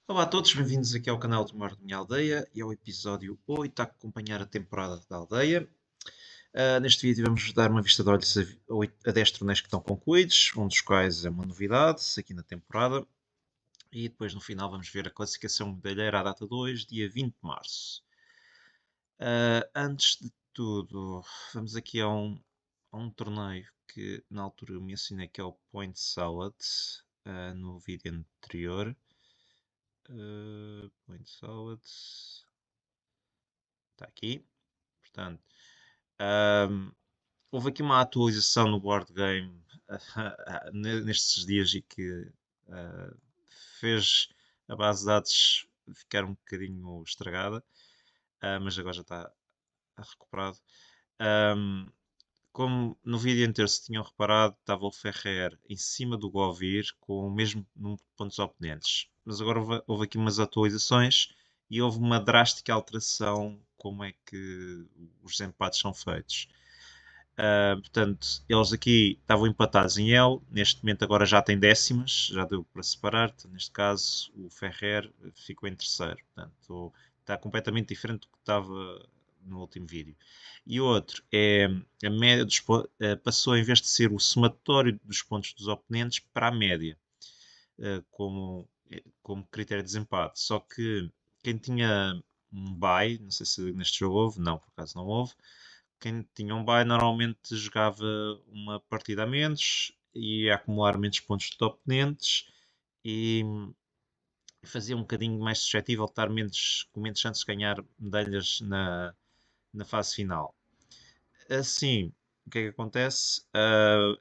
Olá a todos, bem-vindos aqui ao canal do Mar da Minha Aldeia e ao episódio 8 a acompanhar a temporada da aldeia. Neste vídeo vamos dar uma vista de olhos a 10 torneios que estão concluídos, um dos quais é uma novidade aqui na temporada. E depois no final vamos ver a classificação medalheira à data 2, dia 20 de março. Antes de tudo, vamos aqui a um torneio que na altura eu mencionei que é o Point Salad, no vídeo anterior. Point Salad. Está aqui. Portanto, ahm, houve aqui uma atualização no board game nestes dias e que ah, fez a base de dados ficar um bocadinho estragada, mas agora já está recuperado. Ahm, Como no vídeo anterior se tinham reparado, estava o Ferrer em cima do Govir com o mesmo número de pontos oponentes. Mas agora houve aqui umas atualizações e houve uma drástica alteração como é que os empates são feitos. Portanto, eles aqui estavam empatados em L, neste momento agora já tem décimas, já deu para separar. Portanto, neste caso, o Ferrer ficou em terceiro. Portanto, está completamente diferente do que estava no último vídeo. E outro é a média passou, em vez de ser o somatório dos pontos dos oponentes, para a média, como critério de desempate. Só que quem tinha um bye, não sei se neste jogo houve, não, por acaso não houve. Quem tinha um bye normalmente jogava uma partida a menos, ia acumular menos pontos de oponentes e fazia um bocadinho mais suscetível de estar com menos chances de ganhar medalhas na fase final. Assim, o que é que acontece?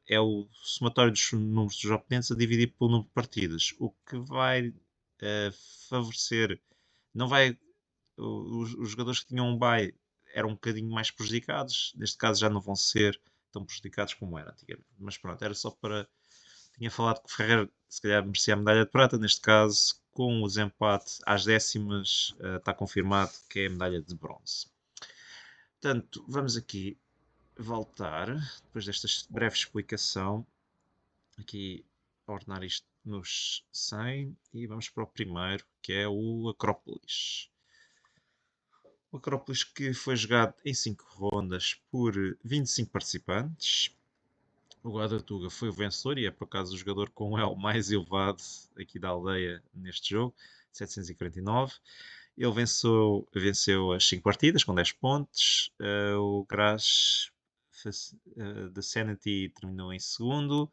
É o somatório dos números dos oponentes a dividir pelo número de partidas, o que vai favorecer, não vai, os jogadores que tinham um bye eram um bocadinho mais prejudicados, neste caso já não vão ser tão prejudicados como era antigamente. Mas pronto, era só para. Tinha falado que o Ferrer se calhar merecia a medalha de prata, neste caso, com o desempate às décimas, está confirmado que é a medalha de bronze. Portanto, vamos aqui voltar, depois desta breve explicação, aqui ordenar isto nos 100 e vamos para o primeiro, que é o Acrópolis. O Acrópolis que foi jogado em 5 rondas por 25 participantes. O Guadatuga foi o vencedor e é por acaso o jogador com o L mais elevado aqui da aldeia neste jogo, 749. Ele venceu as 5 partidas com 10 pontos. O Graz da Sanity terminou em segundo.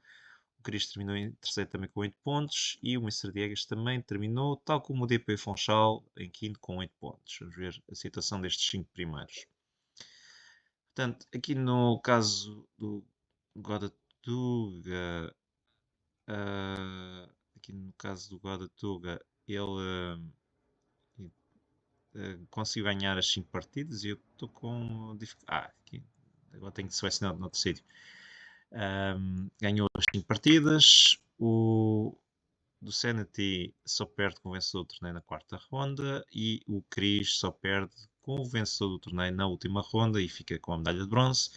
O Cris terminou em terceiro também com 8 pontos. E o Mr. Diegas também terminou, tal como o DP Fonchal, em quinto com 8 pontos. Vamos ver a situação destes 5 primeiros. Portanto, aqui no caso do Godatuga, aqui no caso do Godatuga, ele conseguiu ganhar as 5 partidas e eu estou com dificuldade. Aqui, agora tenho que selecionar de outro sítio. Ganhou as 5 partidas. O do Sanity só perde com o vencedor do torneio na quarta ronda e o Cris só perde com o vencedor do torneio na última ronda e fica com a medalha de bronze.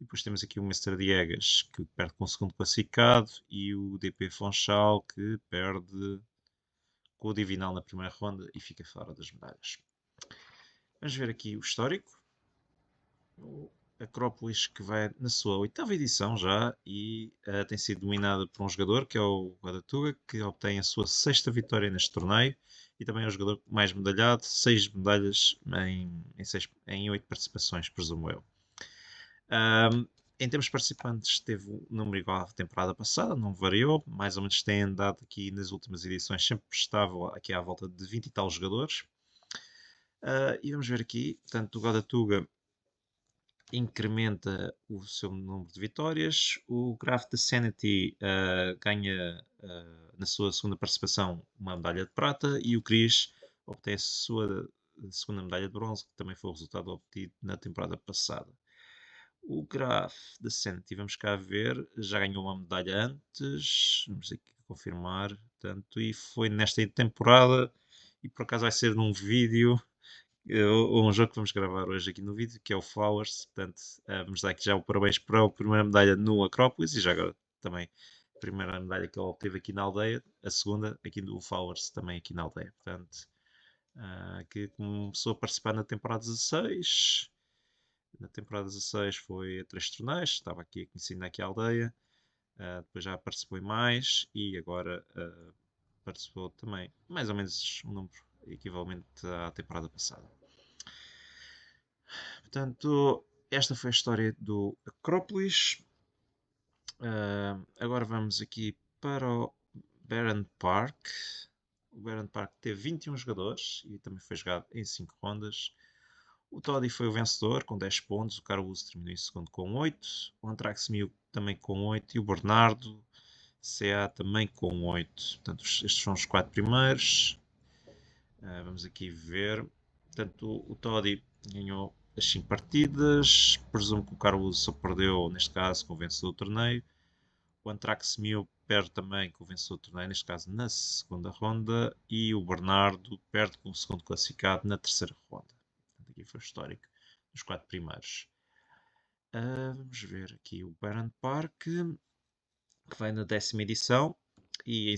E depois temos aqui o Mr. Diegas que perde com o segundo classificado e o DP Fonchal que perde com o Divinal na primeira ronda e fica fora das medalhas. Vamos ver aqui o histórico. O Acrópolis que vai na sua oitava edição já e tem sido dominada por um jogador que é o Guadatuga, que obtém a sua sexta vitória neste torneio e também é o jogador mais medalhado, 6 medalhas em 8 participações, presumo eu. Em termos de participantes, teve um número igual à temporada passada, não variou, mais ou menos tem andado aqui nas últimas edições, sempre estava aqui à volta de 20 e tal jogadores. E vamos ver aqui, portanto, o Godatuga incrementa o seu número de vitórias. O Graph da Sanity ganha na sua segunda participação uma medalha de prata e o Chris obtém a sua segunda medalha de bronze, que também foi o resultado obtido na temporada passada. O Graph da Sanity, vamos cá ver, já ganhou uma medalha antes, vamos aqui confirmar, portanto, e foi nesta temporada, e por acaso vai ser num vídeo um jogo que vamos gravar hoje aqui no vídeo, que é o Flowers. Portanto, vamos dar aqui já o parabéns para a primeira medalha no Acrópolis e já agora também primeira medalha que ele obteve aqui na aldeia, a segunda aqui do Flowers, também aqui na aldeia. Portanto, que começou a participar na temporada 16. Na temporada 16 foi a 3 torneios, estava aqui a conhecer aqui a aldeia. Depois já participou em mais e agora participou também, mais ou menos um número equivalente à temporada passada. Portanto, esta foi a história do Acrópolis. Agora vamos aqui para o Baron Park. O Baron Park teve 21 jogadores e também foi jogado em 5 rondas. O Toddy foi o vencedor com 10 pontos, o Caruso terminou em segundo com 8, o Antrax Mil também com 8 e o Bernardo CA também com 8. Portanto, estes são os 4 primeiros. Vamos aqui ver. Portanto, o Toddy ganhou as 5 partidas. Presumo que o Caruso só perdeu, neste caso, com o vencedor do torneio. O Antrax Mil perde também com o vencedor do torneio, neste caso na segunda ronda. E o Bernardo perde com o segundo classificado na terceira ronda. Portanto, aqui foi o histórico dos 4 primeiros. Vamos ver aqui o Baron Park, que vai na 10ª edição. E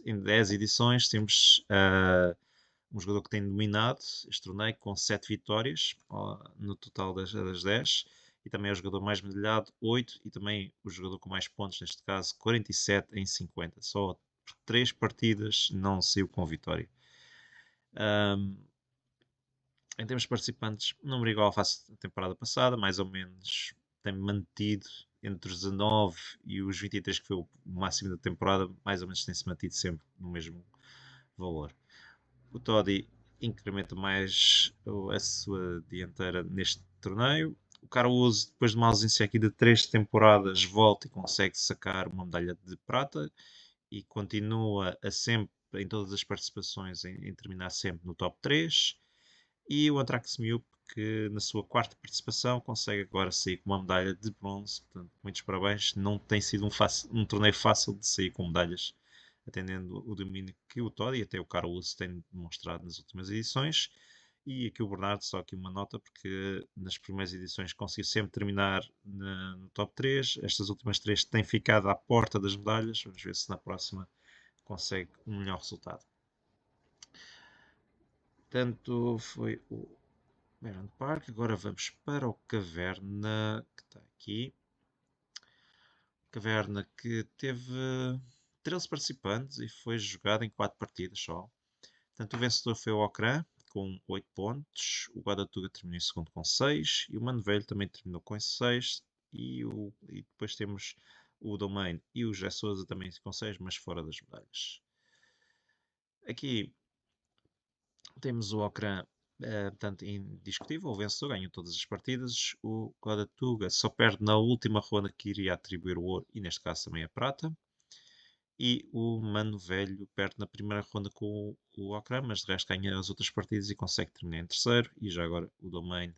em 10 edições temos um jogador que tem dominado este torneio com 7 vitórias no total das 10. E também é o jogador mais medalhado, 8. E também o jogador com mais pontos, neste caso 47 em 50. Só 3 partidas não saiu com vitória. Em termos de participantes, número igual face à temporada passada, mais ou menos tem mantido entre os 19 e os 23, que foi o máximo da temporada, mais ou menos tem-se mantido sempre no mesmo valor. O Toddy incrementa mais a sua dianteira neste torneio. O Caruso, depois de uma ausência aqui de 3 temporadas, volta e consegue sacar uma medalha de prata e continua a sempre, em todas as participações, em terminar sempre no top 3. E o Antrax Miup, que na sua 4ª participação consegue agora sair com uma medalha de bronze. Portanto, muitos parabéns. Não tem sido um torneio fácil de sair com medalhas, atendendo o domínio que o Toddy e até o Carlos têm demonstrado nas últimas edições. E aqui o Bernardo, só aqui uma nota, porque nas primeiras edições conseguiu sempre terminar no top 3. Estas últimas 3 têm ficado à porta das medalhas. Vamos ver se na próxima consegue um melhor resultado. Portanto, foi o Baron Park. Agora vamos para o Caverna, que está aqui. Caverna que teve 13 participantes e foi jogado em 4 partidas só. Portanto, o vencedor foi o Ocran, com 8 pontos. O Guadatuga terminou em segundo com 6. E o Mano Velho também terminou com 6. E depois temos o Domain e o José Sousa também com 6, mas fora das medalhas. Aqui temos o Ocran, portanto, indiscutível, o vencedor, ganhou todas as partidas. O Guadatuga só perde na última ronda, que iria atribuir o ouro, e neste caso também a prata. E o Mano Velho perde na primeira ronda com o Ocran, mas de resto ganha as outras partidas e consegue terminar em terceiro. E já agora o Domain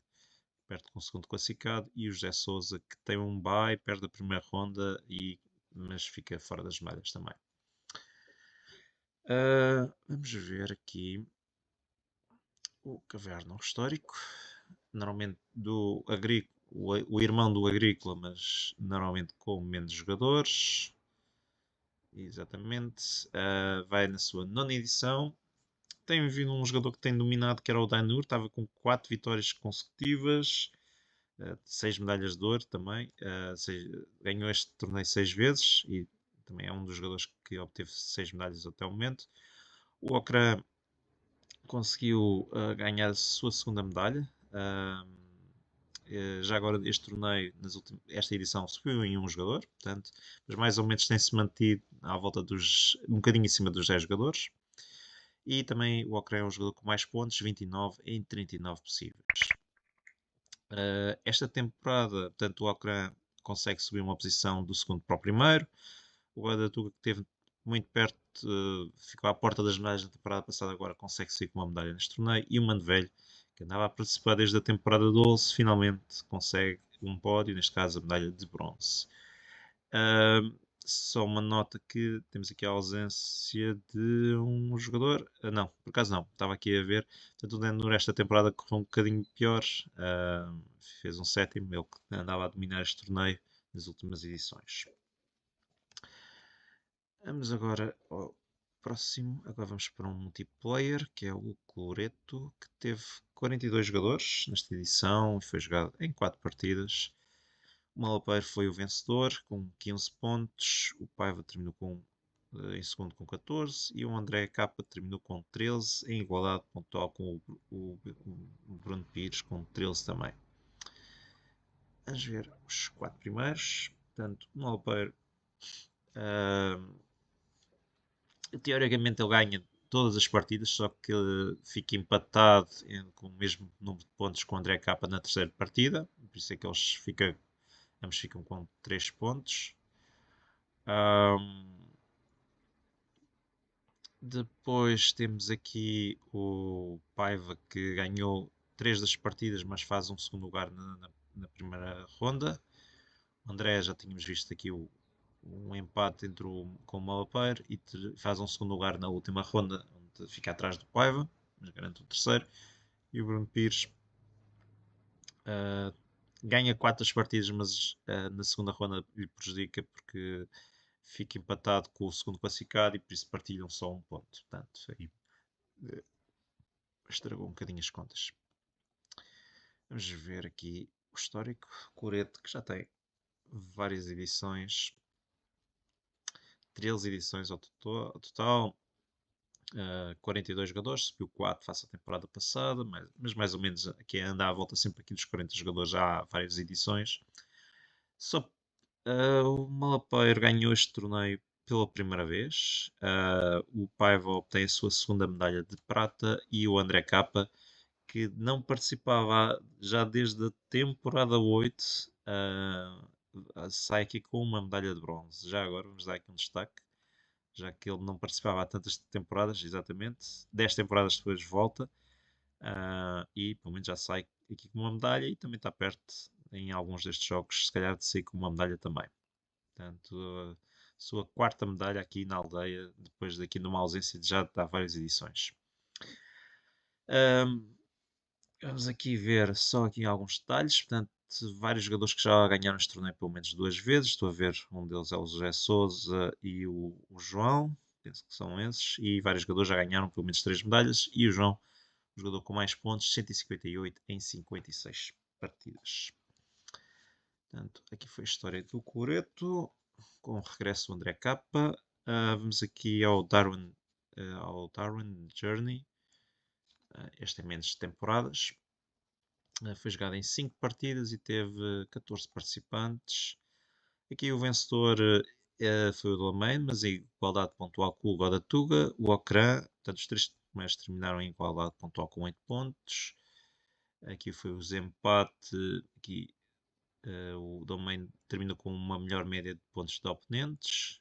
perde com o segundo classificado. E o José Sousa, que tem um bye, perde a primeira ronda, mas fica fora das medalhas também. Vamos ver aqui o Caverna histórico. Normalmente o irmão do Agrícola, mas normalmente com menos jogadores. Exatamente. Vai na sua 9ª edição. Tem vindo um jogador que tem dominado, que era o Dainur. Estava com 4 vitórias consecutivas. 6 medalhas de ouro também. Ganhou este torneio 6 vezes. E também é um dos jogadores que obteve 6 medalhas até o momento. O Ocran conseguiu ganhar a sua segunda medalha. Já agora este torneio, esta edição, subiu em um jogador, portanto, mas mais ou menos tem-se mantido à volta um bocadinho acima dos 10 jogadores. E também o Ocran é um jogador com mais pontos, 29 em 39 possíveis. Esta temporada, portanto, o Ocran consegue subir uma posição do segundo para o primeiro. O Guadatuga, que esteve muito perto, ficou à porta das medalhas na temporada passada, agora consegue sair com uma medalha neste torneio. E o Mano Velho, que andava a participar desde a temporada 12, finalmente consegue um pódio, neste caso a medalha de bronze. Só uma nota que temos aqui a ausência de um jogador. Não, por acaso não, estava aqui a ver. Portanto, o Denur esta temporada correu um bocadinho pior. Fez um 7º, ele que andava a dominar este torneio nas últimas edições. Vamos agora ao próximo. Agora vamos para um multiplayer, que é o Cloreto, que teve 42 jogadores nesta edição e foi jogado em 4 partidas. O Malapeiro foi o vencedor com 15 pontos, o Paiva terminou em segundo com 14 e o André Capa terminou com 13, em igualdade pontual com o Bruno Pires com 13 também. Vamos ver os 4 primeiros. Portanto, o Malapeiro, teoricamente ele ganha todas as partidas, só que fica empatado com o mesmo número de pontos com o André Capa na terceira partida, por isso é que ambos ficam com 3 pontos. Depois temos aqui o Paiva, que ganhou 3 das partidas, mas faz um segundo lugar na primeira ronda. O André, já tínhamos visto aqui um empate com o Malapeiro e faz um segundo lugar na última ronda, onde fica atrás do Paiva, mas garante o terceiro. E o Bruno Pires ganha 4 das partidas, mas na segunda ronda lhe prejudica porque fica empatado com o segundo classificado e por isso partilham só um ponto. Portanto, aí estragou um bocadinho as contas. Vamos ver aqui o histórico. Cloreto, que já tem várias edições, 13 edições ao total, 42 jogadores, subiu 4 face à temporada passada, mas mais ou menos aqui anda à volta sempre aqui dos 40 jogadores, já há várias edições. Só o Malapeiro ganhou este torneio pela primeira vez. O Paiva obtém a sua segunda medalha de prata e o André Capa, que não participava já desde a temporada 8, sai aqui com uma medalha de bronze. Já agora vamos dar aqui um destaque, já que ele não participava há tantas temporadas, exatamente. 10 temporadas depois volta e pelo menos já sai aqui com uma medalha e também está perto em alguns destes jogos, se calhar de sair com uma medalha também. Portanto, sua quarta medalha aqui na aldeia, depois daqui de uma ausência de já há várias edições. Vamos aqui ver só aqui alguns detalhes. Portanto, vários jogadores que já ganharam este torneio pelo menos 2 vezes. Estou a ver, um deles é o José Souza e o João, penso que são esses. E vários jogadores já ganharam pelo menos 3 medalhas. E o João, o jogador com mais pontos, 158 em 56 partidas. Portanto, aqui foi a história do Cloreto, com o regresso do André Capa. Vamos aqui ao Darwin Journey. Este é menos temporadas. Foi jogado em 5 partidas e teve 14 participantes. Aqui o vencedor foi o Domain, mas em igualdade pontual com o Godatuga, o Ocran. Portanto, os 3 primeiros terminaram em igualdade pontual com 8 pontos. Aqui foi o desempate. Aqui o Domain terminou com uma melhor média de pontos de oponentes.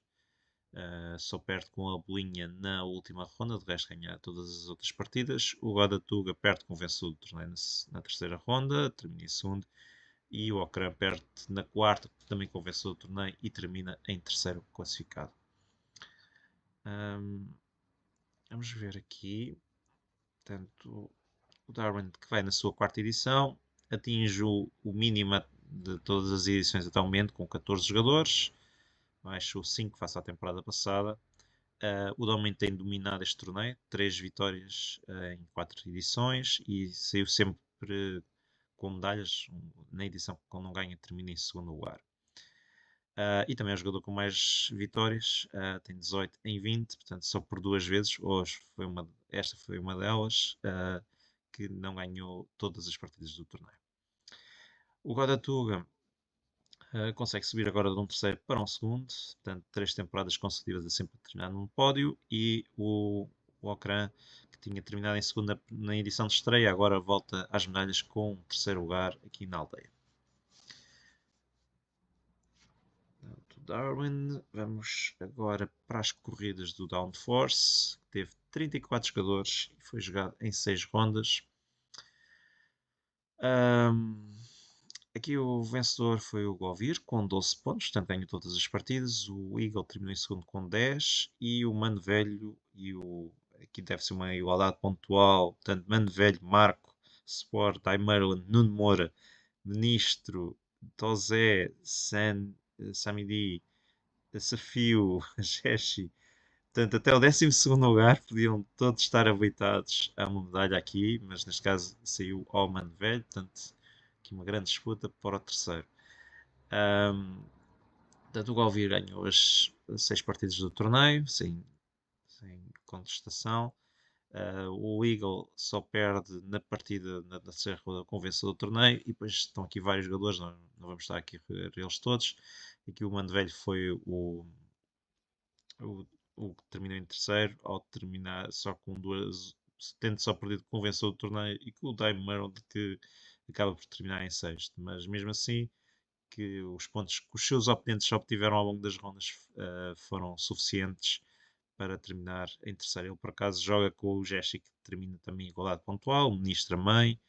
Só perde com a bolinha na última ronda, de resto ganha todas as outras partidas. O Godatuga perde com o vencedor do torneio na terceira ronda, termina em segundo. E o Ocran perde na quarta, também com o vencedor do torneio, e termina em terceiro classificado. Vamos ver aqui. Portanto, o Darwin, que vai na sua quarta edição, atinge o mínimo de todas as edições até o momento, com 14 jogadores. Baixou 5 face à temporada passada. O Domain tem dominado este torneio, 3 vitórias em 4 edições e saiu sempre com medalhas. Na edição que não ganha, termina em segundo lugar. E também é o jogador com mais vitórias, tem 18 em 20, portanto só por 2 vezes. Esta foi uma delas, que não ganhou todas as partidas do torneio. O Godatuga consegue subir agora de um terceiro para um segundo, portanto 3 temporadas consecutivas a sempre terminar num pódio, e o Ocran, que tinha terminado em segunda na edição de estreia, agora volta às medalhas com um terceiro lugar aqui na aldeia. Portanto, Darwin, vamos agora para as corridas do Downforce, que teve 34 jogadores e foi jogado em 6 rondas. Aqui o vencedor foi o Govir com 12 pontos, portanto ganhou todas as partidas. O Eagle terminou em segundo com 10 e o Mano Velho aqui deve ser uma igualdade pontual, portanto Mano Velho, Marco, Sport, Merlin, Nuno Moura, Ministro, Tozé, Samidi, desafio Jeshi. Portanto, até o 12º lugar podiam todos estar habilitados a uma medalha aqui, mas neste caso saiu o Mano Velho, portanto, aqui uma grande disputa para o terceiro. Portanto, o Galvir ganhou as 6 partidas do torneio, sem contestação. O Eagle só perde na partida na terceira roda com o vencedor do torneio, e depois estão aqui vários jogadores, não vamos estar aqui a rever eles todos. Aqui o Mano Velho foi o, o que terminou em terceiro, ao terminar só com duas, tendo só perdido com o vencedor do torneio, e com o Diamond que acaba por terminar em sexto. Mas mesmo assim, que os pontos que os seus oponentes obtiveram ao longo das rondas foram suficientes para terminar em terceiro. Ele por acaso joga com o Jeshi, que termina também em igualdade pontual, o Ministra Mãe,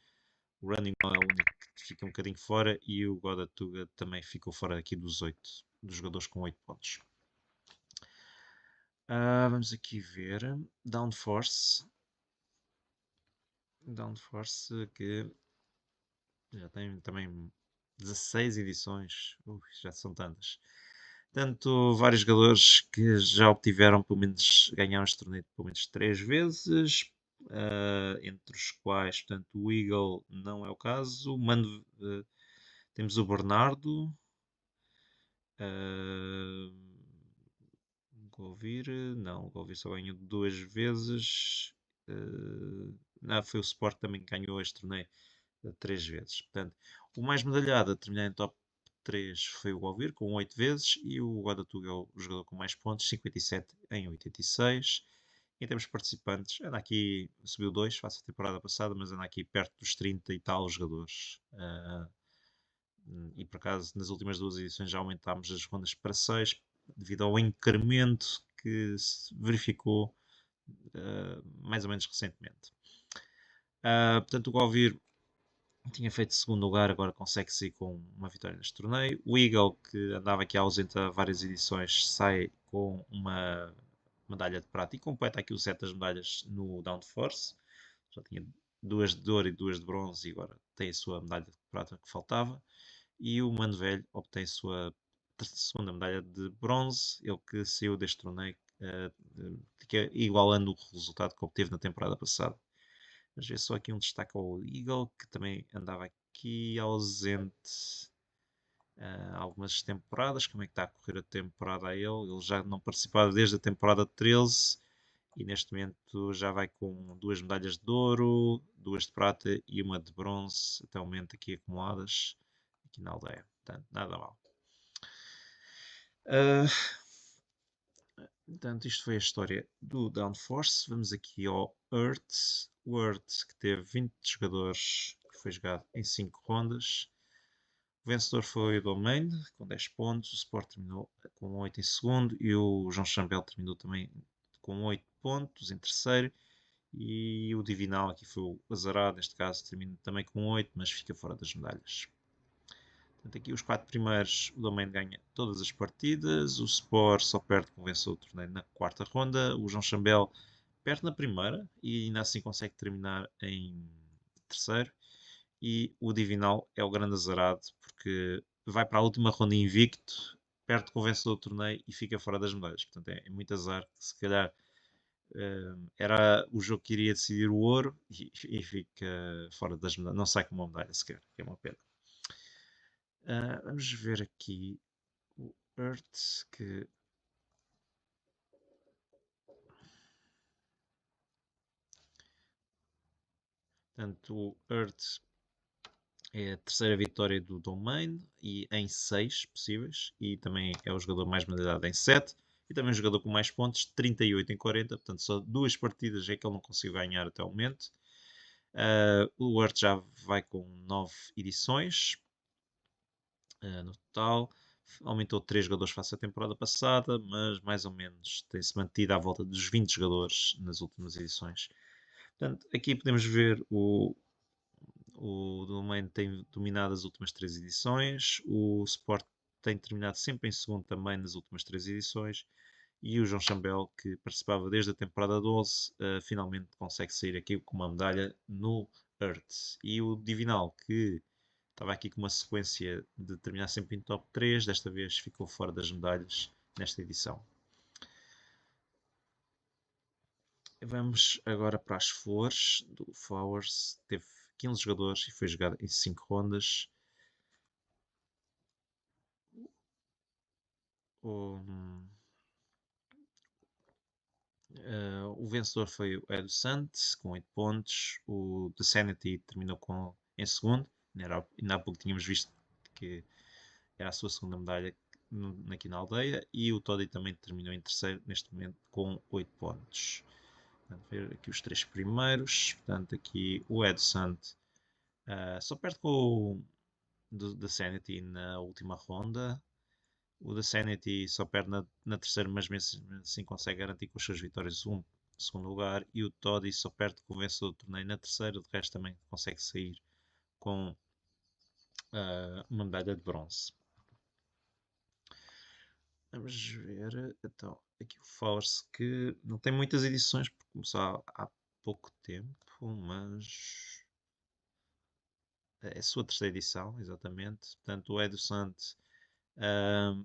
o Running Man é o único que fica um bocadinho fora, e o Godatuga também ficou fora aqui dos jogadores com 8 pontos. Vamos aqui ver. Downforce que já tem também 16 edições. Já são tantas. Tanto vários jogadores que já obtiveram, pelo menos, ganharam este torneio pelo menos 3 vezes. Entre os quais, portanto, o Eagle não é o caso. Temos o Bernardo. Govir, não, o Govir só ganhou 2 vezes. Foi o Sport também que ganhou este torneio 3 vezes. Portanto, o mais medalhado a terminar em top 3 foi o Govir, com 8 vezes, e o Guadatuga é o jogador com mais pontos, 57 em 86. Em termos de participantes, anda aqui, subiu 2 face à temporada passada, mas anda aqui perto dos 30 e tal jogadores. E por acaso, nas últimas 2 edições já aumentámos as rondas para 6, devido ao incremento que se verificou mais ou menos recentemente. Portanto, o Govir tinha feito segundo lugar, agora consegue sair com uma vitória neste torneio. O Eagle, que andava aqui ausente há várias edições, sai com uma medalha de prata e completa aqui o set das medalhas no Downforce. Já tinha 2 de ouro e 2 de bronze, e agora tem a sua medalha de prata que faltava. E o Mano Velho obtém a sua segunda medalha de bronze, ele que saiu deste torneio igualando o resultado que obteve na temporada passada. Mas ver só aqui um destaque ao Eagle, que também andava aqui ausente algumas temporadas. Como é que está a correr a temporada a ele? Ele já não participava desde a temporada 13, e neste momento já vai com 2 medalhas de ouro, 2 de prata e 1 de bronze, até o momento aqui acumuladas, aqui na aldeia. Portanto, nada mal. Portanto, isto foi a história do Downforce. Vamos aqui ao Earth. O Earth, que teve 20 jogadores, que foi jogado em 5 rondas. O vencedor foi o Domain, com 10 pontos. O Sport terminou com 8 em segundo. E o João Chambel terminou também com 8 pontos em terceiro. E o Divinal, aqui foi o azarado, neste caso, termina também com 8, mas fica fora das medalhas. Portanto, aqui os 4 primeiros, o Domain ganha todas as partidas. O Sport só perde com o vencedor do torneio na 4ª ronda. O João Chambel perde na primeira e ainda assim consegue terminar em terceiro. E o Divinal é o grande azarado, porque vai para a última ronda invicto, perde com o vencedor do torneio e fica fora das medalhas. Portanto, é muito azar. Se calhar era o jogo que iria decidir o ouro, e fica fora das medalhas. Não sai com uma medalha sequer, que é uma pena. Vamos ver aqui o Earth, que portanto, o Earth é a terceira vitória do Domain, e em 6 possíveis, e também é o jogador mais medalhado em 7, e também o jogador com mais pontos, 38 em 40. Portanto, só 2 partidas é que ele não conseguiu ganhar até o momento. O Earth já vai com 9 edições no total. Aumentou 3 jogadores face à temporada passada, mas mais ou menos tem-se mantido à volta dos 20 jogadores nas últimas edições. Portanto, aqui podemos ver o Domain tem dominado as últimas 3 edições, o Sport tem terminado sempre em segundo também nas últimas 3 edições, e o João Chambel, que participava desde a temporada 12, finalmente consegue sair aqui com uma medalha no Earth. E o Divinal, que estava aqui com uma sequência de terminar sempre em top 3, desta vez ficou fora das medalhas, nesta edição. Vamos agora para as flores do Flowers. Teve 15 jogadores e foi jogado em 5 rondas. O vencedor foi o Edu Sant, com 8 pontos. O The Sanity terminou em segundo. Ainda há pouco tínhamos visto que era a sua segunda medalha aqui na aldeia. E o Toddy também terminou em terceiro, neste momento, com 8 pontos. Portanto, ver aqui os 3 primeiros. Portanto, aqui o Edu Sant só perde com o The Sanity na última ronda. O da Sanity só perde na terceira, mas mesmo assim consegue garantir com as suas vitórias um segundo lugar. E o Toddy só perde com o vencedor do torneio na terceira, de resto também consegue sair com uma medalha de bronze. Vamos ver, então, aqui o Force, que não tem muitas edições, porque começou há pouco tempo, mas é a sua terceira edição, exatamente. Portanto, o Edu Sant,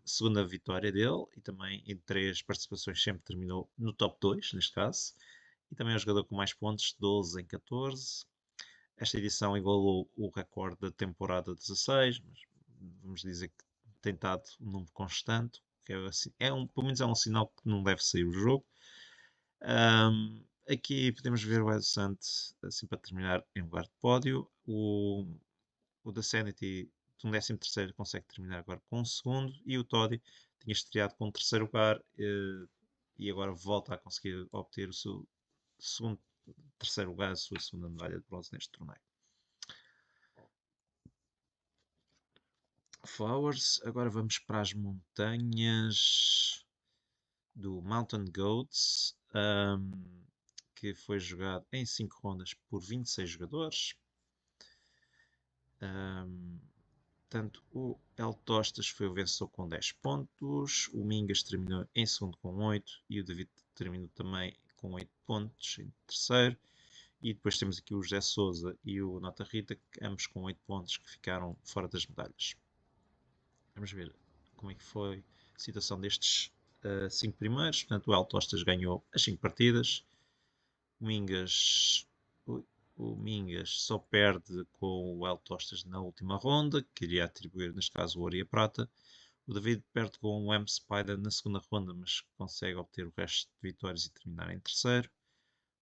segunda vitória dele, e também em 3 participações sempre terminou no top 2, neste caso. E também é o jogador com mais pontos, 12 em 14. Esta edição igualou o recorde da temporada 16, mas vamos dizer que tem estado um número constante, que pelo menos é um sinal que não deve sair o jogo. Aqui podemos ver o Ed Sant, assim para terminar, em lugar de pódio. O da Sanity, de um 13º, consegue terminar agora com um segundo. E o Toddy tinha estreado com um terceiro lugar e agora volta a conseguir obter o seu terceiro lugar, a sua segunda medalha de bronze neste torneio. Flowers, agora vamos para as montanhas do Mountain Goats, que foi jogado em 5 rondas por 26 jogadores. Portanto, o El Tostas foi o vencedor com 10 pontos, o Mingas terminou em segundo com 8 e o David terminou também com 8 pontos em terceiro. E depois temos aqui o José Souza e o Nota Rita, ambos com 8 pontos, que ficaram fora das medalhas. Vamos ver como é que foi a situação destes 5 primeiros. Portanto, o El Tostas ganhou as 5 partidas. O Mingas só perde com o El Tostas na última ronda, que iria atribuir, neste caso, o ouro e a prata. O David perde com o M. Spider na segunda ronda, mas consegue obter o resto de vitórias e terminar em terceiro.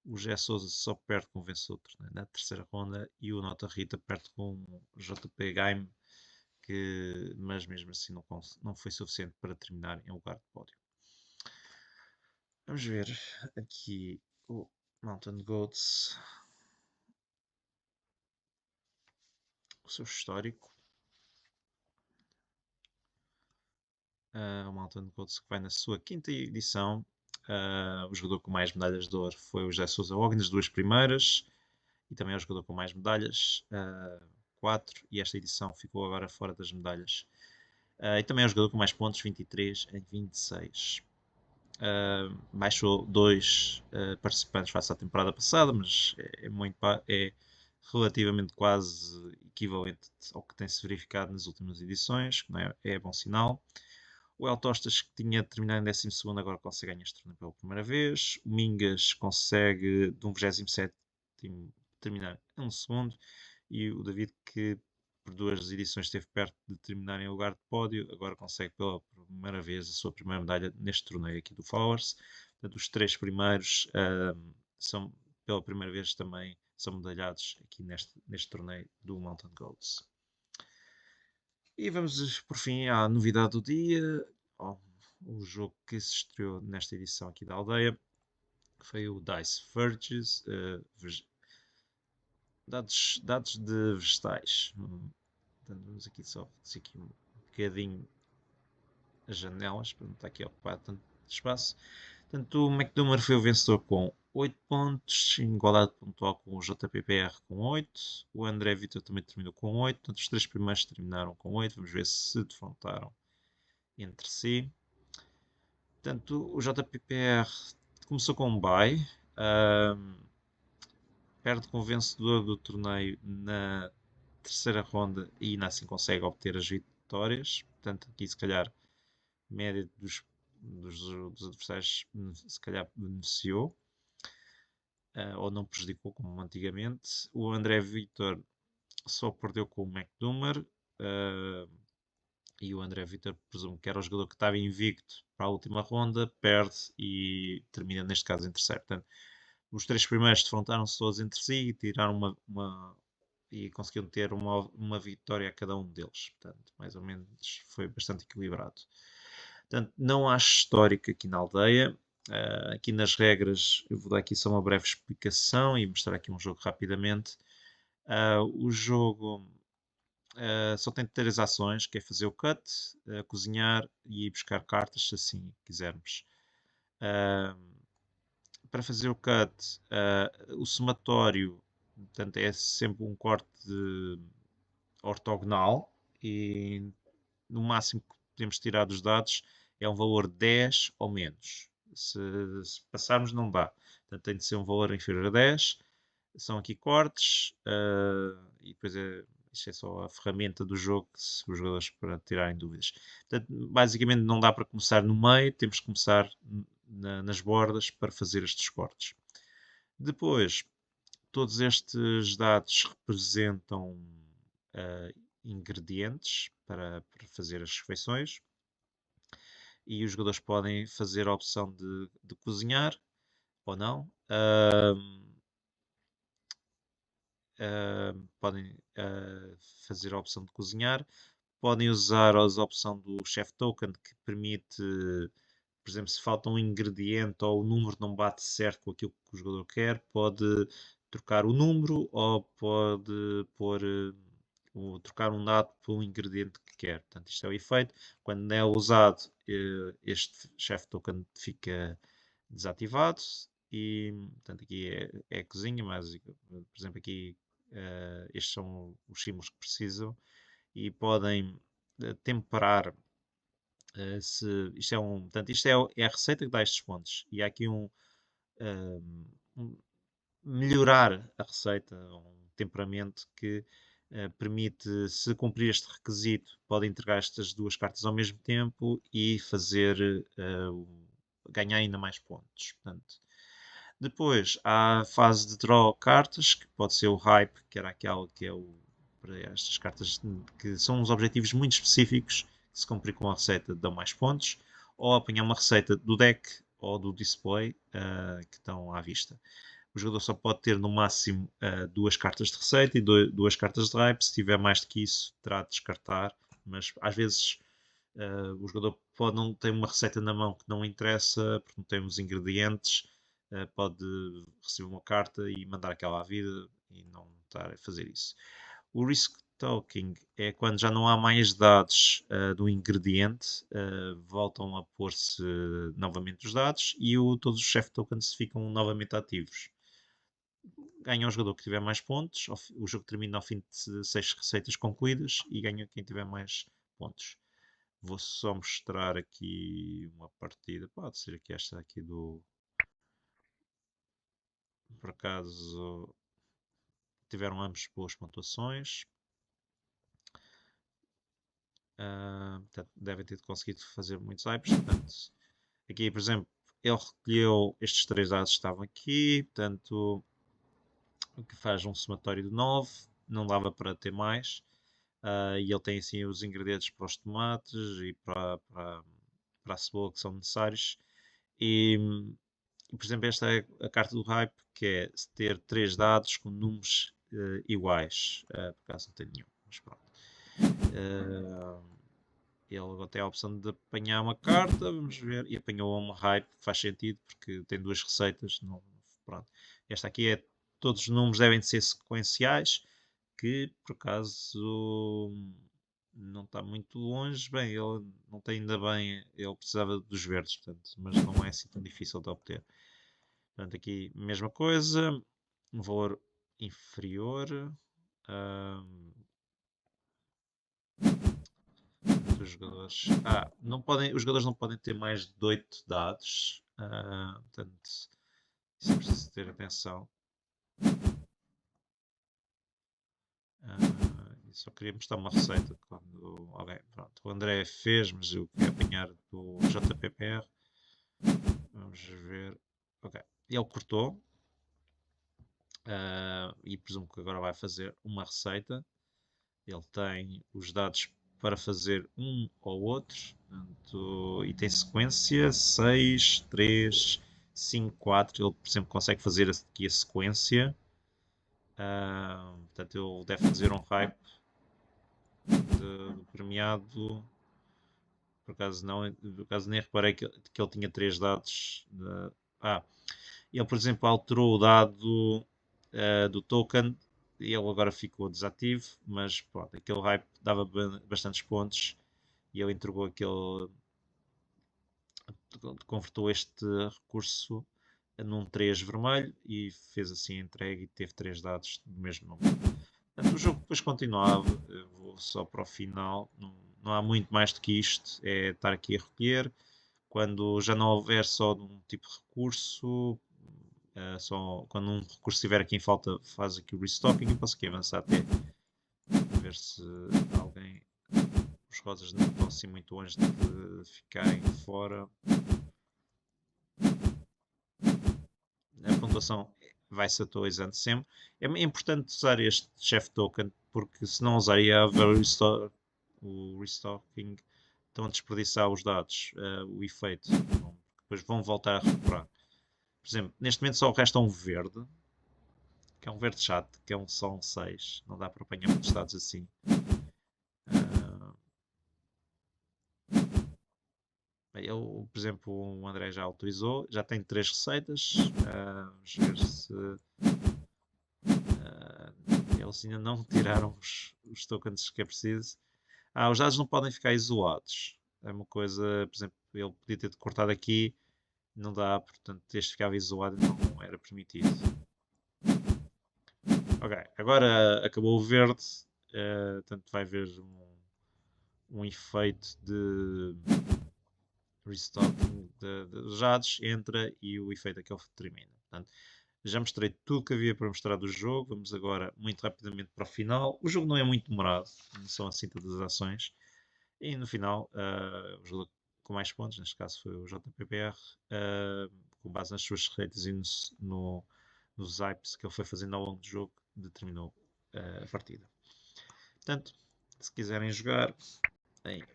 O Jé Souza só perde com o vencedor do torneio na terceira ronda. E o Nota Rita perde com o JP Game, mas mesmo assim não foi suficiente para terminar em lugar de pódio. Vamos ver aqui o Mountain Goats, o seu histórico. O Mountain Goats, que vai na sua quinta edição. O jogador com mais medalhas de ouro foi o José Sousa logo nas 2 primeiras. E também é o jogador com mais medalhas, 4. E esta edição ficou agora fora das medalhas. E também é o jogador com mais pontos, 23 em 26. Baixou 2 participantes face à temporada passada, mas é relativamente quase equivalente ao que tem-se verificado nas últimas edições, que não é bom sinal. O El Tostas, que tinha terminado em 12º, agora consegue ganhar este torneio pela primeira vez. O Mingas consegue de um 27º terminar em um segundo. E o David, que por 2 edições esteve perto de terminar em lugar de pódio, agora consegue pela primeira vez a sua primeira medalha neste torneio aqui do Flowers. Portanto, os 3 primeiros são pela primeira vez também são medalhados aqui neste torneio do Mountain Goats. E vamos por fim à novidade do dia, o jogo que se estreou nesta edição aqui da aldeia, que foi o Dice Verges, dados de vegetais. Vamos aqui só fazer aqui um bocadinho as janelas, para não estar aqui a ocupar tanto espaço. Portanto, o McDomer foi o vencedor com 8 pontos, em igualdade pontual com o JPPR com 8. O André Vitor também terminou com 8. Portanto, os 3 primeiros terminaram com 8. Vamos ver se defrontaram entre si. Portanto, o JPPR começou com um bye. Perde com o vencedor do torneio na terceira ronda e ainda assim consegue obter as vitórias. Portanto, aqui se calhar média dos dos adversários se calhar beneficiou ou não prejudicou como antigamente. O André Vitor só perdeu com o McDummer e o André Vitor, presumo que era o jogador que estava invicto para a última ronda, perde e termina neste caso em terceiro. Portanto, os três primeiros defrontaram-se todos entre si e tiraram e conseguiram ter uma vitória a cada um deles. Portanto, mais ou menos foi bastante equilibrado. Portanto, não há histórico aqui na aldeia. Aqui nas regras, eu vou dar aqui só uma breve explicação e mostrar aqui um jogo rapidamente. O jogo só tem três ações, que é fazer o cut, cozinhar e ir buscar cartas, se assim quisermos. Para fazer o cut, o somatório, portanto, é sempre um corte ortogonal e no máximo que podemos tirar dos dados é um valor 10 ou menos. Se passarmos, não dá. Portanto, tem de ser um valor inferior a 10. São aqui cortes e depois isto é só a ferramenta do jogo se os jogadores para tirarem dúvidas. Portanto, basicamente não dá para começar no meio, temos que começar nas bordas para fazer estes cortes. Depois, todos estes dados representam ingredientes para fazer as refeições e os jogadores podem fazer a opção de cozinhar ou não. Podem fazer a opção de cozinhar, podem usar a opção do Chef Token que permite, por exemplo, se falta um ingrediente ou o número não bate certo com aquilo que o jogador quer, pode trocar o número ou pode pôr trocar um dado por um ingrediente que quer. Portanto, isto é o efeito. Quando não é usado, este Chef Token fica desativado e, portanto, aqui é a cozinha, mas, por exemplo, aqui estes são os símbolos que precisam e podem temperar portanto, isto é a receita que dá estes pontos e há aqui melhorar a receita, um temperamento que permite, se cumprir este requisito, pode entregar estas duas cartas ao mesmo tempo e fazer ganhar ainda mais pontos. Portanto, depois há a fase de draw cartas, que pode ser o hype, que era aquela que é para estas cartas que são uns objetivos muito específicos, que se cumprir com a receita dão mais pontos, ou apanhar uma receita do deck ou do display que estão à vista. O jogador só pode ter no máximo duas cartas de receita e duas cartas de hype. Se tiver mais do que isso, terá de descartar. Mas às vezes o jogador pode não ter uma receita na mão que não interessa, porque não tem os ingredientes. Pode receber uma carta e mandar aquela à vida e não estar a fazer isso. O risk taking é quando já não há mais dados do ingrediente, voltam a pôr-se novamente os dados e todos os chef tokens ficam novamente ativos. Ganha o jogador que tiver mais pontos, o jogo termina ao fim de 6 receitas concluídas e ganha quem tiver mais pontos. Vou só mostrar aqui uma partida, pode ser aqui esta aqui por acaso tiveram ambos boas pontuações. Portanto, devem ter conseguido fazer muitos hypes. Portanto, aqui, por exemplo, ele recolheu estes três dados que estavam aqui. Portanto, o que faz um somatório de 9. Não dava para ter mais. E ele tem assim os ingredientes para os tomates e para a cebola que são necessários. E, por exemplo, esta é a carta do hype, que é ter 3 dados com números iguais. Por acaso não tem nenhum, mas pronto. Ele agora tem a opção de apanhar uma carta, vamos ver, e apanhou uma hype, faz sentido, porque tem duas receitas. Não, pronto. Esta aqui é, todos os números devem ser sequenciais, que por acaso não está muito longe. Bem, ele não tem ainda bem, ele precisava dos verdes, portanto, mas não é assim tão difícil de obter. Portanto, aqui mesma coisa, um valor inferior. Os jogadores. Os jogadores não podem ter mais de 8 dados. Portanto, isso é preciso ter atenção. Só queria mostrar uma receita quando alguém. Pronto, o André fez, mas eu queria apanhar do JPPR. Vamos ver. Ok. Ele cortou. E presumo que agora vai fazer uma receita. Ele tem os dados para fazer um ou outro. Portanto, e tem sequência 6, 3, 5, 4. Ele, por exemplo, consegue fazer aqui a sequência. Portanto, ele deve fazer um hype do premiado. Por acaso, não, por acaso nem reparei que ele tinha 3 dados. Ele, por exemplo, alterou o dado do token e ele agora ficou desativo, mas pronto, aquele hype dava bastantes pontos e ele entregou aquele. Convertou este recurso num 3 vermelho e fez assim a entrega e teve 3 dados do mesmo número. Portanto, o jogo depois continuava, vou só para o final, não há muito mais do que isto, é estar aqui a recolher. Quando já não houver só de um tipo de recurso, só quando um recurso estiver aqui em falta, faz aqui o restocking e posso aqui avançar até ver se alguém. Os rosas não estão assim muito longe de ficarem fora. A pontuação vai-se atualizando sempre. É importante usar este chef token porque se não usar ia haver o restocking, estão a desperdiçar os dados, o efeito. Depois vão voltar a recuperar. Por exemplo, neste momento só resta um verde, que é um verde chato, que é só um 6. Não dá para apanhar muitos dados assim. Eu, por exemplo, o André já autorizou, já tem 3 receitas. Vamos ver se eles ainda não tiraram os tokens que é preciso. Os dados não podem ficar isolados. É uma coisa, por exemplo, ele podia ter cortado aqui, não dá, portanto, este ficava isolado e não era permitido. Ok, agora acabou o verde, portanto vai haver um efeito de restocking dos dados, entra e o efeito aquele termina. Portanto, já mostrei tudo que havia para mostrar do jogo, vamos agora muito rapidamente para o final. O jogo não é muito demorado, não são assim todas as ações. E no final, o jogador com mais pontos, neste caso foi o JPPR, com base nas suas receitas e nos hypes que ele foi fazendo ao longo do jogo, determinou a partida. Portanto, se quiserem jogar,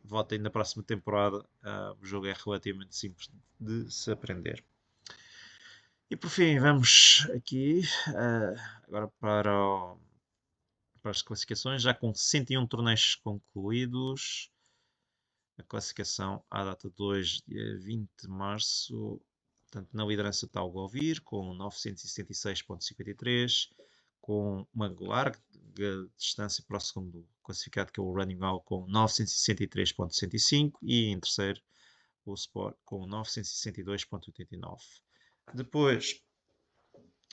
votem na próxima temporada. O jogo é relativamente simples de se aprender. E por fim, vamos aqui agora para as classificações, já com 101 torneios concluídos. A classificação à data de hoje, dia 20 de março. Portanto, na liderança está o Govir, com 966,53, com uma larga distância para o segundo classificado, que é o Running Out, com 963,65, e em terceiro o Sport, com 962,89. Depois,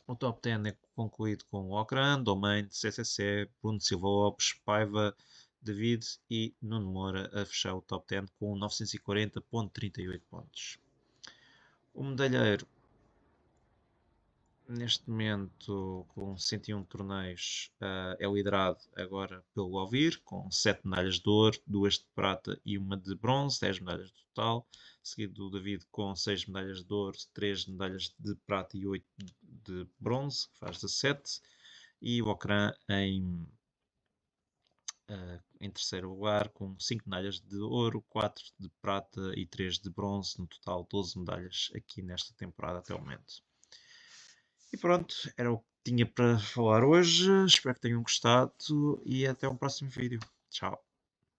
o top 10 é concluído com o Ocran, Domain, CCC, Bruno Silva Lopes, Paiva, David e Nuno Moura a fechar o top 10 com 940,38 pontos. O medalheiro, neste momento, com 101 torneios, é liderado agora pelo Ovir, com 7 medalhas de ouro, 2 de prata e 1 de bronze, 10 medalhas no total. Seguido do David com 6 medalhas de ouro, 3 medalhas de prata e 8 de bronze, que faz 17. E o Ocran em terceiro lugar, com 5 medalhas de ouro, 4 de prata e 3 de bronze, no total 12 medalhas aqui nesta temporada até o momento. E pronto, era o que tinha para falar hoje. Espero que tenham gostado e até um próximo vídeo. Tchau.